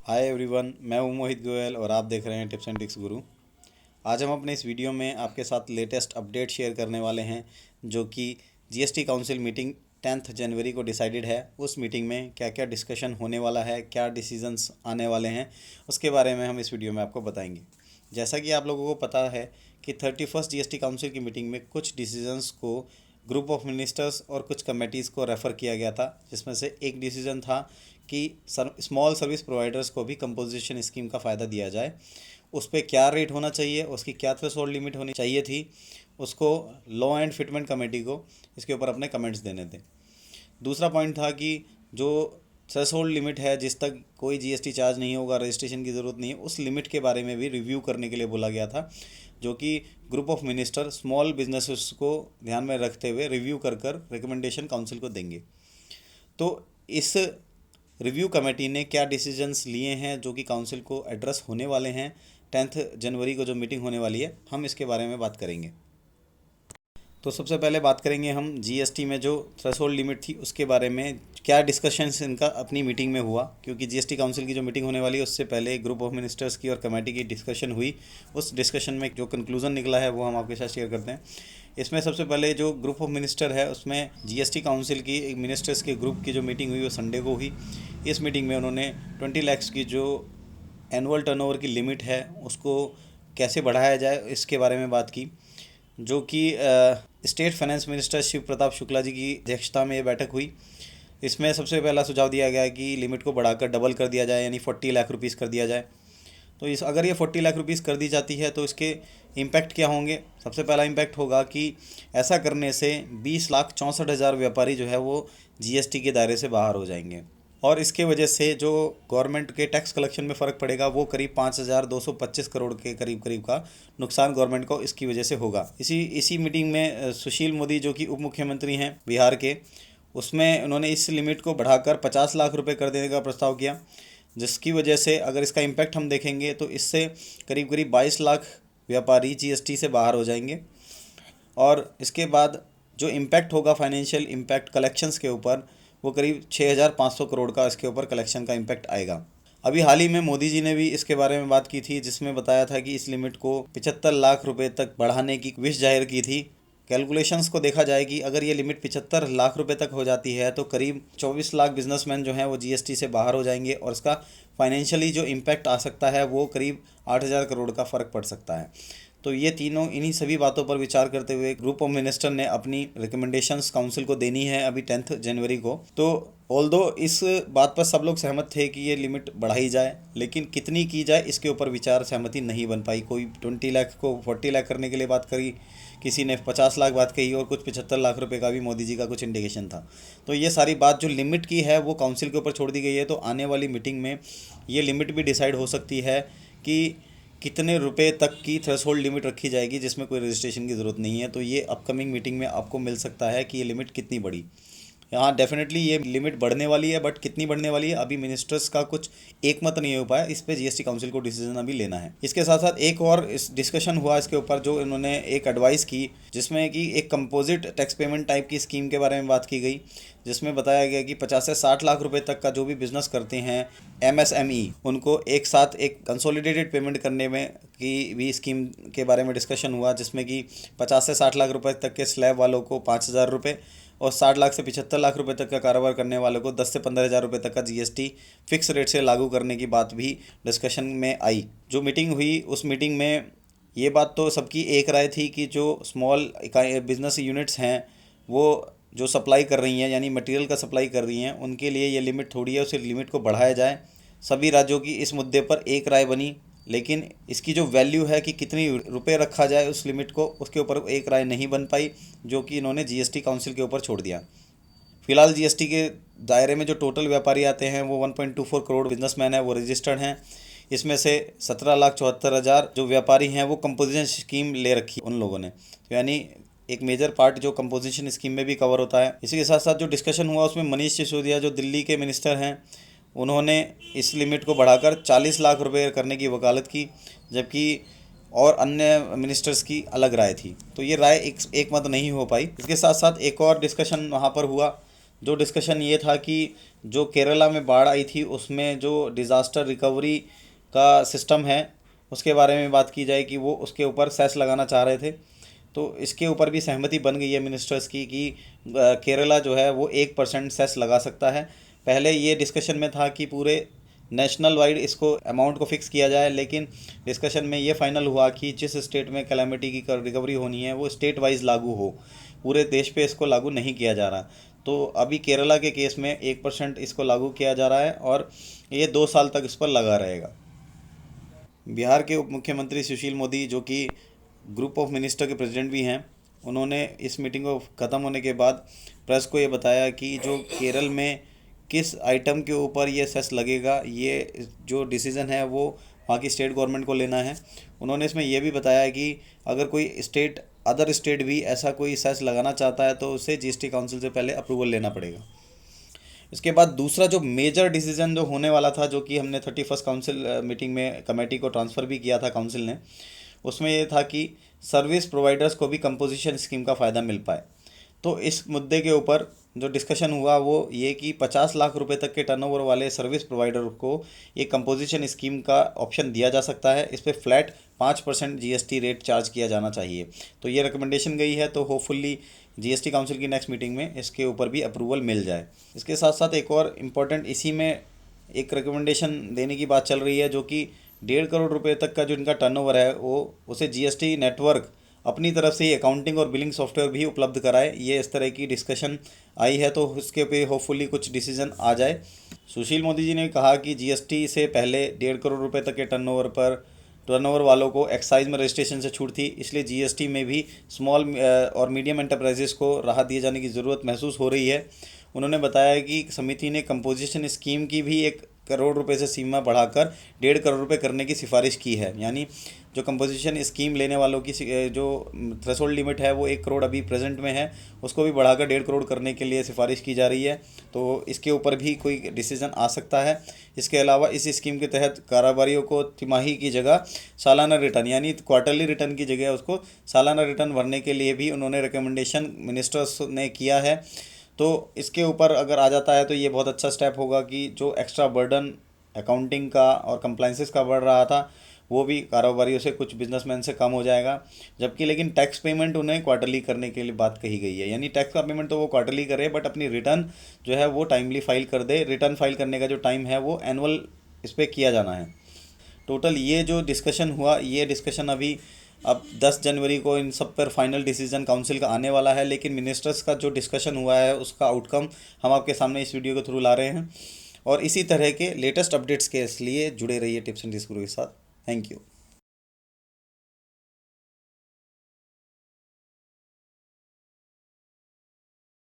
Hi everyone, मैं हूं मोहित गोयल और आप देख रहे हैं टिप्स एंड ट्रिक्स गुरु। आज हम अपने इस वीडियो में आपके साथ लेटेस्ट अपडेट शेयर करने वाले हैं, जो कि जीएसटी काउंसिल मीटिंग 10 जनवरी को डिसाइडेड है। उस मीटिंग में क्या क्या डिस्कशन होने वाला है, क्या डिसीजंस आने वाले हैं, उसके बारे में हम इस वीडियो में आपको बताएंगे। जैसा कि आप लोगों को पता है कि 31st जीएसटी काउंसिल की मीटिंग में कुछ डिसीजंस को ग्रुप ऑफ मिनिस्टर्स और कुछ कमेटीज़ को रेफ़र किया गया था, जिसमें से एक डिसीजन था कि स्मॉल सर्विस प्रोवाइडर्स को भी कंपोजिशन स्कीम का फ़ायदा दिया जाए। उस पर क्या रेट होना चाहिए, उसकी क्या थ्रेशोल्ड लिमिट होनी चाहिए थी, उसको लॉ एंड फिटमेंट कमेटी को इसके ऊपर अपने कमेंट्स देने थे। दूसरा पॉइंट था कि जो थ्रेशोल्ड लिमिट है, जिस तक कोई जीएसटी चार्ज नहीं होगा, रजिस्ट्रेशन की ज़रूरत नहीं है, उस लिमिट के बारे में भी रिव्यू करने के लिए बोला गया था, जो कि group of minister small businesses को ध्यान में रखते हुए रिव्यू कर रिकमेंडेशन काउंसिल को देंगे। तो इस रिव्यू कमेटी ने क्या डिसीजंस लिए हैं जो कि काउंसिल को एड्रेस होने वाले हैं 10 जनवरी को जो मीटिंग होने वाली है, हम इसके बारे में बात करेंगे। तो सबसे पहले बात करेंगे हम जीएसटी में जो थ्रेशोल्ड लिमिट थी उसके बारे में, क्या डिस्कशंस इनका अपनी मीटिंग में हुआ। क्योंकि जीएसटी काउंसिल की जो मीटिंग होने वाली है उससे पहले ग्रुप ऑफ मिनिस्टर्स की और कमेटी की डिस्कशन हुई। उस डिस्कशन में जो कंक्लूजन निकला है वो हम आपके साथ शेयर करते हैं। इसमें सबसे पहले जो ग्रुप ऑफ मिनिस्टर है उसमें जीएसटी काउंसिल की एक मिनिस्टर्स के ग्रुप की जो मीटिंग हुई वो संडे को हुई। इस मीटिंग में उन्होंने 20 लाख की जो एनुअल टर्नओवर की लिमिट है उसको कैसे बढ़ाया जाए इसके बारे में बात की, जो कि state finance minister Shiv Pratap Shukla ji की अध्यक्षता में ये बैठक हुई। इसमें सबसे पहला सुझाव दिया गया है कि लिमिट को बढ़ाकर डबल कर दिया जाए, यानी 40 लाख रुपीज़ कर दिया जाए। तो अगर ये 40 लाख रुपीज़ कर दी जाती है तो इसके इम्पैक्ट क्या होंगे। सबसे पहला इम्पैक्ट होगा कि ऐसा करने से 20,64,000 व्यापारी जो है वो जीएसटी के दायरे से बाहर हो जाएंगे, और इसके वजह से जो गवर्नमेंट के टैक्स कलेक्शन में फ़र्क पड़ेगा वो करीब 5,225 करोड़ के करीब का नुकसान गवर्नमेंट को इसकी वजह से होगा। इसी मीटिंग में सुशील मोदी जो कि उप मुख्यमंत्री हैं बिहार के, उसमें उन्होंने इस लिमिट को बढ़ाकर 50 लाख रुपए कर देने का प्रस्ताव किया, जिसकी वजह से अगर इसका इम्पैक्ट हम देखेंगे तो इससे करीब 22 लाख व्यापारी जीएसटी से बाहर हो जाएंगे। और इसके बाद जो इम्पैक्ट होगा फाइनेंशियल इम्पैक्ट कलेक्शंस के ऊपर, वो करीब 6,500 करोड़ का इसके ऊपर कलेक्शन का इम्पैक्ट आएगा। अभी हाल ही में मोदी जी ने भी इसके बारे में बात की थी, जिसमें बताया था कि इस लिमिट को 75 लाख रुपए तक बढ़ाने की विश जाहिर की थी। कैलकुलेशंस को देखा जाए कि अगर ये लिमिट 75 लाख रुपए तक हो जाती है तो करीब 24 लाख बिजनेसमैन जो हैं वो जीएसटी से बाहर हो जाएंगे, और इसका फाइनेंशियली जो इम्पैक्ट आ सकता है वो करीब 8,000 करोड़ का फ़र्क पड़ सकता है। तो ये तीनों, इन्हीं सभी बातों पर विचार करते हुए ग्रुप ऑफ मिनिस्टर ने अपनी रिकमेंडेशंस काउंसिल को देनी है अभी 10 जनवरी को। तो ऑल्दो इस बात पर सब लोग सहमत थे कि ये लिमिट बढ़ाई जाए, लेकिन कितनी की जाए इसके ऊपर विचार सहमति नहीं बन पाई। कोई 20 लाख को 40 लाख करने के लिए बात करी, किसी ने 50 लाख बात कही, और कुछ 75 लाख रुपए का भी मोदी जी का कुछ इंडिकेशन था। तो ये सारी बात जो लिमिट की है वो काउंसिल के ऊपर छोड़ दी गई है। तो आने वाली मीटिंग में ये लिमिट भी डिसाइड हो सकती है कि कितने रुपए तक की थ्रेशोल्ड लिमिट रखी जाएगी जिसमें कोई रजिस्ट्रेशन की ज़रूरत नहीं है। तो ये अपकमिंग मीटिंग में आपको मिल सकता है कि ये लिमिट कितनी बढ़ी। हाँ, डेफिनेटली ये लिमिट बढ़ने वाली है, बट कितनी बढ़ने वाली है अभी मिनिस्टर्स का कुछ एक मत नहीं हो पाया। इस पे जीएसटी काउंसिल को डिसीजन अभी लेना है। इसके साथ साथ एक और इस डिस्कशन हुआ इसके ऊपर, जो इन्होंने एक एडवाइस की, जिसमें कि एक कंपोजिट टैक्स पेमेंट टाइप की स्कीम के बारे में बात की गई, जिसमें बताया गया कि 50 से 60 लाख रुपए तक का जो भी बिजनेस करते हैं एमएसएमई, उनको एक साथ एक कंसोलिडेटेड पेमेंट करने में की भी स्कीम के बारे में डिस्कशन हुआ, जिसमें कि 50 से 60 लाख रुपए तक के स्लैब वालों को 5,000 रुपये और 60 लाख से 75 लाख रुपए तक का कारोबार करने वालों को 10 से 15,000 रुपये तक का जीएसटी फिक्स रेट से लागू करने की बात भी डिस्कशन में आई। जो मीटिंग हुई उस मीटिंग में ये बात तो सबकी एक राय थी कि जो स्मॉल बिजनेस यूनिट्स हैं वो जो सप्लाई कर रही हैं, यानी मटेरियल का सप्लाई कर रही हैं, उनके लिए ये लिमिट थोड़ी है, उस लिमिट को बढ़ाया जाए। सभी राज्यों की इस मुद्दे पर एक राय बनी, लेकिन इसकी जो वैल्यू है कि कितनी रुपए रखा जाए उस लिमिट को, उसके ऊपर एक राय नहीं बन पाई, जो कि इन्होंने जीएसटी काउंसिल के ऊपर छोड़ दिया। फिलहाल जीएसटी के दायरे में जो टोटल व्यापारी आते हैं वो 1.24 करोड़ बिजनेसमैन है, वो रजिस्टर्ड हैं। इसमें से 17,74,000 जो व्यापारी हैं वो कंपोजिशन स्कीम ले रखी उन लोगों ने, तो यानी एक मेजर पार्ट जो कंपोजिशन स्कीम में भी कवर होता है। इसी के साथ साथ जो डिस्कशन हुआ उसमें मनीष सिसोदिया जो दिल्ली के मिनिस्टर हैं, उन्होंने इस लिमिट को बढ़ाकर 40 लाख रुपए करने की वकालत की, जबकि और अन्य मिनिस्टर्स की अलग राय थी। तो ये राय एक मत नहीं हो पाई। इसके साथ साथ एक और डिस्कशन वहाँ पर हुआ, जो डिस्कशन ये था कि जो केरला में बाढ़ आई थी उसमें जो डिज़ास्टर रिकवरी का सिस्टम है उसके बारे में बात की जाए कि वो उसके ऊपर सेस लगाना चाह रहे थे। तो इसके ऊपर भी सहमति बन गई है मिनिस्टर्स की कि केरला जो है वो 1% सेस लगा सकता है। पहले ये डिस्कशन में था कि पूरे नेशनल वाइड इसको अमाउंट को फिक्स किया जाए, लेकिन डिस्कशन में ये फाइनल हुआ कि जिस स्टेट में कैलामिटी की रिकवरी होनी है वो स्टेट वाइज लागू हो, पूरे देश पे इसको लागू नहीं किया जा रहा। तो अभी केरला के केस में 1% इसको लागू किया जा रहा है और ये 2 साल तक इस पर लगा रहेगा। बिहार के उप मुख्यमंत्री सुशील मोदी, जो कि ग्रुप ऑफ मिनिस्टर के प्रेसिडेंट भी हैं, उन्होंने इस मीटिंग को ख़त्म होने के बाद प्रेस को ये बताया कि जो केरल में किस आइटम के ऊपर ये सेस लगेगा, ये जो डिसीज़न है वो वहाँ की स्टेट गवर्नमेंट को लेना है। उन्होंने इसमें यह भी बताया कि अगर कोई अदर स्टेट भी ऐसा कोई सेस लगाना चाहता है तो उसे जीएसटी काउंसिल से पहले अप्रूवल लेना पड़ेगा। इसके बाद दूसरा जो मेजर डिसीजन जो होने वाला था, जो कि हमने 31st काउंसिल मीटिंग में कमेटी को ट्रांसफ़र भी किया था काउंसिल ने, उसमें ये था कि सर्विस प्रोवाइडर्स को भी कंपोजिशन स्कीम का फ़ायदा मिल पाए। तो इस मुद्दे के ऊपर जो डिस्कशन हुआ वो ये कि 50 लाख रुपए तक के टर्नओवर वाले सर्विस प्रोवाइडर को ये कंपोजिशन स्कीम का ऑप्शन दिया जा सकता है। इस पर फ्लैट 5% जीएसटी रेट चार्ज किया जाना चाहिए। तो ये रिकमेंडेशन गई है, तो होपफुली जीएसटी काउंसिल की नेक्स्ट मीटिंग में इसके ऊपर भी अप्रूवल मिल जाए। इसके साथ साथ एक और इम्पॉर्टेंट इसी में एक रिकमेंडेशन देने की बात चल रही है, जो कि 1.5 करोड़ रुपए तक का जो इनका टर्नओवर है वो उसे जीएसटी नेटवर्क अपनी तरफ से ही अकाउंटिंग और बिलिंग सॉफ्टवेयर भी उपलब्ध कराए। ये इस तरह की डिस्कशन आई है, तो उसके पे होपफुली कुछ डिसीजन आ जाए। सुशील मोदी जी ने कहा कि जीएसटी से पहले 1.5 करोड़ रुपए तक के टर्नओवर वालों को एक्साइज में रजिस्ट्रेशन से छूट थी, इसलिए जीएसटी में भी स्मॉल और मीडियम एंटरप्राइजेस को राहत दिए जाने की ज़रूरत महसूस हो रही है। उन्होंने बताया कि समिति ने कंपोजिशन स्कीम की भी 1 करोड़ रुपए से सीमा बढ़ाकर 1.5 करोड़ रुपए करने की सिफारिश की है। यानी जो कंपोजिशन स्कीम लेने वालों की जो थ्रेशोल्ड लिमिट है वो 1 करोड़ अभी प्रेजेंट में है, उसको भी बढ़ाकर 1.5 करोड़ करने के लिए सिफारिश की जा रही है। तो इसके ऊपर भी कोई डिसीजन आ सकता है। इसके अलावा इस स्कीम के तहत कारोबारियों को तिमाही की जगह सालाना रिटर्न, यानी क्वार्टरली रिटर्न की जगह उसको सालाना रिटर्न भरने के लिए भी उन्होंने रिकमेंडेशन मिनिस्टर्स ने किया है। तो इसके ऊपर अगर आ जाता है तो ये बहुत अच्छा स्टेप होगा कि जो एक्स्ट्रा बर्डन अकाउंटिंग का और कंप्लाइंसेस का बढ़ रहा था वो भी कारोबारियों से, कुछ बिजनेसमैन से कम हो जाएगा। जबकि लेकिन टैक्स पेमेंट उन्हें क्वार्टरली करने के लिए बात कही गई है, यानी टैक्स का पेमेंट तो वो क्वार्टरली करे बट अपनी रिटर्न जो है वो टाइमली फाइल कर दे। रिटर्न फाइल करने का जो टाइम है वो एनुअल इस पर किया जाना है। टोटल ये जो डिस्कशन हुआ, ये डिस्कशन अभी अब 10 जनवरी को इन सब पर फाइनल डिसीजन काउंसिल का आने वाला है, लेकिन मिनिस्टर्स का जो डिस्कशन हुआ है उसका आउटकम हम आपके सामने इस वीडियो के थ्रू ला रहे हैं। और इसी तरह के लेटेस्ट अपडेट्स के लिए जुड़े रहिए टिप्स एंड ट्रिक्स गुरु के साथ। Thank you.